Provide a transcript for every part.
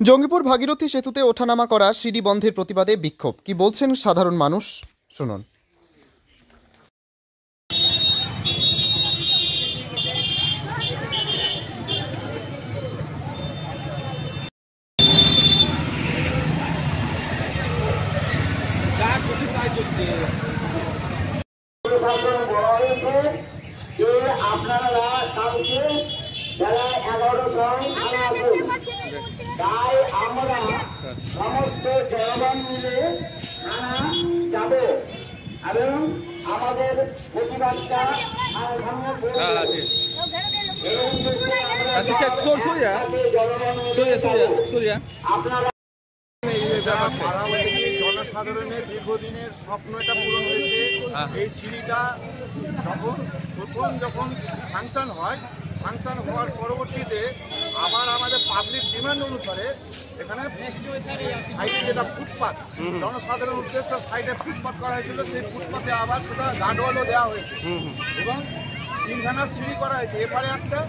জঙ্গিপুর ভাগীরথী সেতুতে ওঠানামা করা সিঁড়ি বন্ধের প্রতিবাদে বিক্ষোভ। কি বলছেন সাধারণ মানুষ, শুনুন। আপনারা কালকে বেলা 11টায় তাই আমরা সমস্ত জনগণ মিলে থানা যাব এবং আমাদের প্রতিবাদটা আপনারা জনসাধারণের দীর্ঘদিনের স্বপ্ন এটা পূরণ হয়েছে। এই সিঁড়িটা যখন সাংশন হয়, সাংশন হওয়ার পরবর্তীতে আবার আমাদের পাবলিক ডিমান্ড অনুসারে এখানে সাইডে যেটা ফুটপাথ, জনসাধারণ উদ্দেশ্য সাইডে ফুটপাথ করা হয়েছিল, সেই ফুটপাথে আবার সেটা গার্ডওয়ালও দেওয়া হয়েছে এবং 3খানা সিঁড়ি করা হয়েছে। এপারে একটা,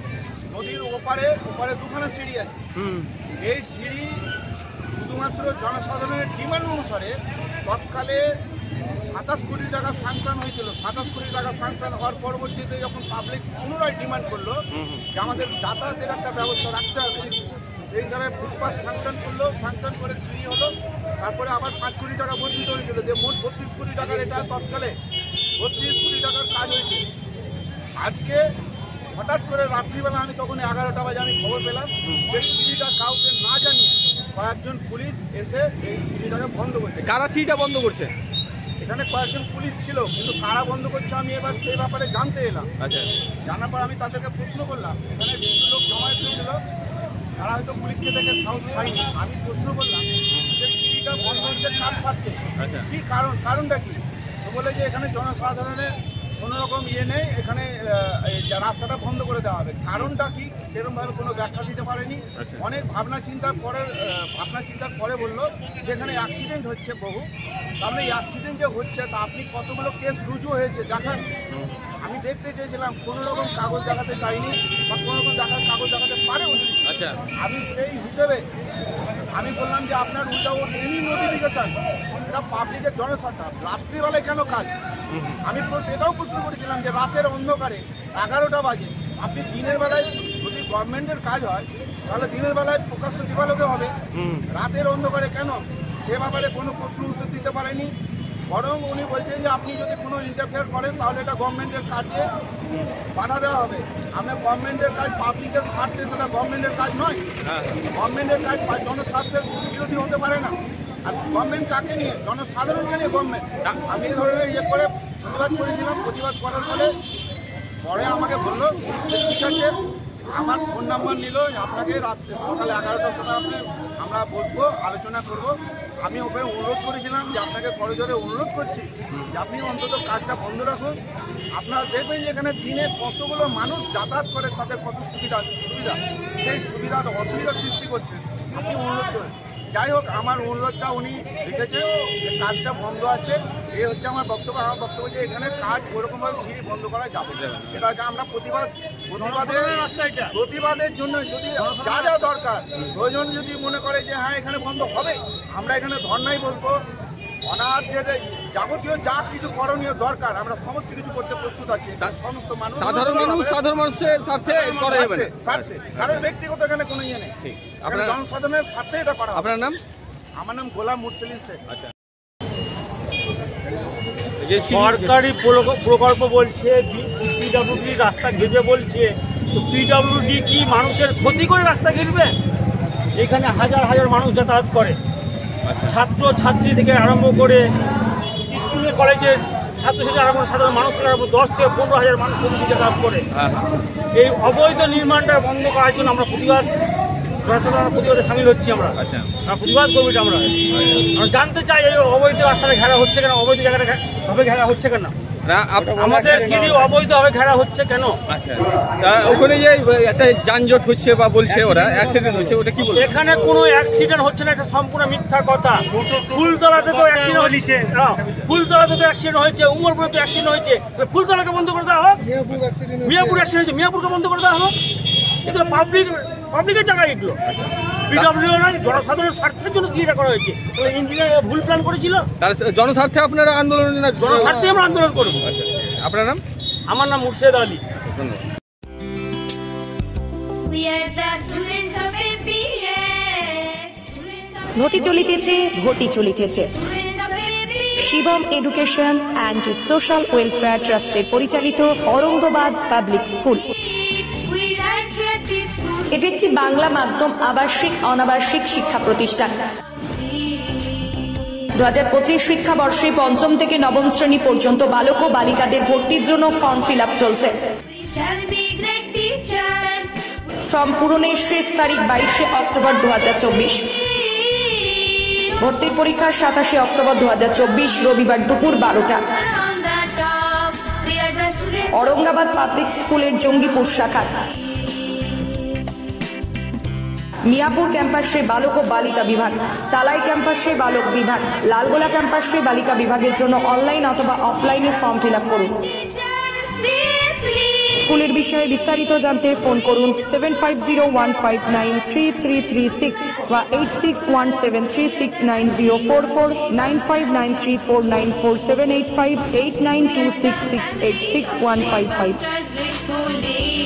নদীর ওপারে দুখানা সিঁড়ি আছে। এই সিঁড়ি শুধুমাত্র জনসাধারণের ডিমান্ড অনুসারে তৎকালে 27 কোটি টাকা স্যাংশন হয়েছিল। 27 কোটি টাকা স্যাংশন হওয়ার পরবর্তীতে যখন পাবলিক পুনরায় ডিমান্ড করলো যে আমাদের যাতায়াতের একটা ব্যবস্থা রাখতে হবে, সেই হিসাবে ফুটপাথ স্যাংশন করলো, স্যাংশন করে সিঁড়ি হলো। তারপরে আবার 5 কোটি টাকা বর্ধিত হয়েছিল, যে মোট 32 কোটি টাকার এটা তৎকালে 32 কোটি টাকার কাজ হয়েছে। আজকে হঠাৎ করে রাত্রিবেলা আমি তখন 11টা বাজে আমি খবর পেলাম যে সিঁড়িটা কাউকে না জানিয়ে কয়েকজন পুলিশ এসে এই সিঁড়িটাকে বন্ধ করছে। কারা সিঁড়িটা বন্ধ করছে? এখানে কয়েকজন পুলিশ ছিল, কিন্তু কারা বন্ধ করছে আমি এবার সেই ব্যাপারে জানতে এলাম। আচ্ছা, জানার পর আমি তাদেরকে প্রশ্ন করলাম। এখানে কিছু লোক জমায়েত হয়েছিল, তারা হয়তো পুলিশকে দেখে সাহস পায়নি। আমি প্রশ্ন করলাম যে সিঁড়িটা বন্ধ হচ্ছে কার স্বার্থে, কি কারণটা কি? তো বলে যে এখানে জনসাধারণের কোনো রকম নেই, এখানে রাস্তাটা বন্ধ করে দেওয়া হবে। কারণটা কি সেরকমভাবে কোনো ব্যাখ্যা দিতে পারেনি। অনেক ভাবনা চিন্তার পরে বললো যে এখানে অ্যাক্সিডেন্ট হচ্ছে বহু, তাহলে এই অ্যাক্সিডেন্ট যে হচ্ছে তা আপনি কতগুলো কেস রুজু হয়েছে দেখান। আমি দেখতে চেয়েছিলাম, কোনো রকম কাগজ দেখাতে চাইনি বা কোনো রকম কাগজ দেখাতে পারেও। আচ্ছা, আমি সেই হিসেবে আমি বললাম যে আপনার উইদাউট এনি নোটিফিকেশন, এটা পাবলিকের জনস্বার্থ, রাত্রিবেলায় কেন কাজ? আমি এটাও প্রশ্ন করেছিলাম যে রাতের অন্ধকারে 11টা বাজে, আপনি দিনের বেলায় যদি গভর্নমেন্টের কাজ হয় তাহলে দিনের বেলায় প্রকাশ্য দিবালোকে হবে, রাতের অন্ধকারে কেন? সে ব্যাপারে কোনো প্রশ্ন উত্তর দিতে পারেনি। বরং উনি বলছেন যে আপনি যদি কোনো ইন্টারফেয়ার করেন তাহলে এটা গভর্নমেন্টের কাজে বাধা দেওয়া হবে। আমরা গভর্নমেন্টের কাজ পাবলিকের স্বার্থে, সেটা গভর্নমেন্টের কাজ নয়। গভর্নমেন্টের কাজ জনস্বার্থের বিরোধী হতে পারে না। আর গভর্নমেন্ট কাকে নিয়ে? জনসাধারণকে নিয়ে গভর্নমেন্ট। আমি এই ধরনের করে প্রতিবাদ করেছিলাম। প্রতিবাদ করার পরে আমাকে বললো যে ঠিক আছে, আমার ফোন নাম্বার নিল, আপনাকে রাত্রে সকালে 11টার সময় আমরা বসবো, আলোচনা করব। আমি ওকে অনুরোধ করেছিলাম যে আপনাকে করজোরে অনুরোধ করছি যে আপনি অন্তত কাজটা বন্ধ রাখুন। আপনারা দেখবেন যে এখানে দিনে কতগুলো মানুষ যাতায়াত করে, তাদের কত সুবিধা, সেই সুবিধার অসুবিধার সৃষ্টি করছে। আপনি অনুরোধ করেন। যাই হোক, আমার অনুরোধটা উনি লিখেছে যে কাজটা বন্ধ আছে। এই হচ্ছে আমার বক্তব্য। আমার বক্তব্য যে এখানে কাজ ওরকমভাবে সিঁড়ি বন্ধ করা যাবে। এটা হচ্ছে আমরা প্রতিবাদের জন্য যদি যা যা দরকার প্রয়োজন, যদি মনে করে যে হ্যাঁ এখানে বন্ধ হবে, আমরা এখানে ধর্নাই বলবো। অনার যে যাবতীয় যা কিছু করণীয় দরকার আমরা সমস্ত কিছু করতে প্রস্তুত আছি। সমস্ত মানুষ, সাধারণ মানুষের স্বার্থে, কারণ ব্যক্তিগত এখানে কোনো ইয়ে নেই। জনসাধারণের স্বার্থে এটা করা। আপনার নাম? আমার নাম গোলাম মুরসেলিন শেখ। আচ্ছা, সরকারি প্রকল্প বলছে, পিডব্লিউডি রাস্তা ঘিরবে বলছে, তো পিডব্লিউডি কি মানুষের ক্ষতি করে রাস্তা ঘিরবে? এখানে হাজার হাজার মানুষ যাতায়াত করে, ছাত্র ছাত্রী থেকে আরম্ভ করে স্কুলে কলেজের ছাত্রছাত্রী আরম্ভ করে সাধারণ মানুষ থেকে আরম্ভ 10 থেকে 15 হাজার মানুষ প্রতিদিন যাতায়াত করে। এই অবৈধ নির্মাণটা বন্ধ করার জন্য আমরা প্রতিবাদে সামিল হচ্ছি। আমরা প্রতিবাদ করবো। এটা আমরা জানতে চাই এই অবৈধ রাস্তাটা ঘেরা হচ্ছে কেন, অবৈধ জায়গাটা ভাবে ঘেরা হচ্ছে কেন, আমাদের সিঁড়ি অবৈধভাবে ঘেরা হচ্ছে কেন? ওখানে যে একটা যানজট হচ্ছে বা বলছে ওরা অ্যাক্সিডেন্ট হচ্ছে, ওটা কি বলবো? এখানে কোনো অ্যাক্সিডেন্ট হচ্ছে না, এটা সম্পূর্ণ মিথ্যা কথা। ফুলতলাতে তো অ্যাক্সিডেন্ট হয়েছে, ফুলতলাতে তো অ্যাক্সিডেন্ট হয়েছে, উমরপুরে তো অ্যাক্সিডেন্ট হয়েছে। ফুলতলাকে বন্ধ করে দেওয়া হোক, মিয়াপুর অ্যাক্সিডেন্ট হয়েছে, মিয়াপুরকে বন্ধ করে দেওয়া হোক। কিন্তু পাবলিক পাবলিকের জায়গায় এগুলো। পিডব্লিউ নয়, জনসাধারণের স্বার্থের জন্য এটা করা হয়েছে। ইঞ্জিনিয়ার ভুল প্ল্যান করেছিল। তার জনস্বার্থে আপনারা আন্দোলন না? জনস্বার্থে আমরা আন্দোলন করবো। আপনার নাম? আমার নাম মুর্শেদ আলী। ধন্যবাদ। ঘটি চলিতেছে Shivam education and social welfare ট্রাস্টের পরিচালিত অরঙ্গবাদ পাবলিক স্কুল। এটি একটি বাংলা মাধ্যম আবাসিক অনাবাসিক শিক্ষা প্রতিষ্ঠান। 2025 শিক্ষাবর্ষে 5ম থেকে 9ম শ্রেণী পর্যন্ত বালক ও বালিকাদের ভর্তির জন্য ফর্ম ফিল আপ চলছে। ফর্ম পূরণের শেষ তারিখ 22 অক্টোবর 2024। ভর্তির পরীক্ষা 27 অক্টোবর 2024 রবিবার দুপুর 12টা। औरंगाबाद पाब्लिक स्कूलेर जंगीपुर शाखा मियापुर कैम्पासे बालक और बालिका विभाग, तालाई कैम्पासे बालक विभाग, लालगोला कैम्पासे बालिका विभागेर जोन्नो अनलाइन अथवा अफलाइने फर्म फिल आप करुन। स्कूलेर विषये विस्तारित जानते फोन करुन 7501593336 বা 8617369044 9593494785 8926686155।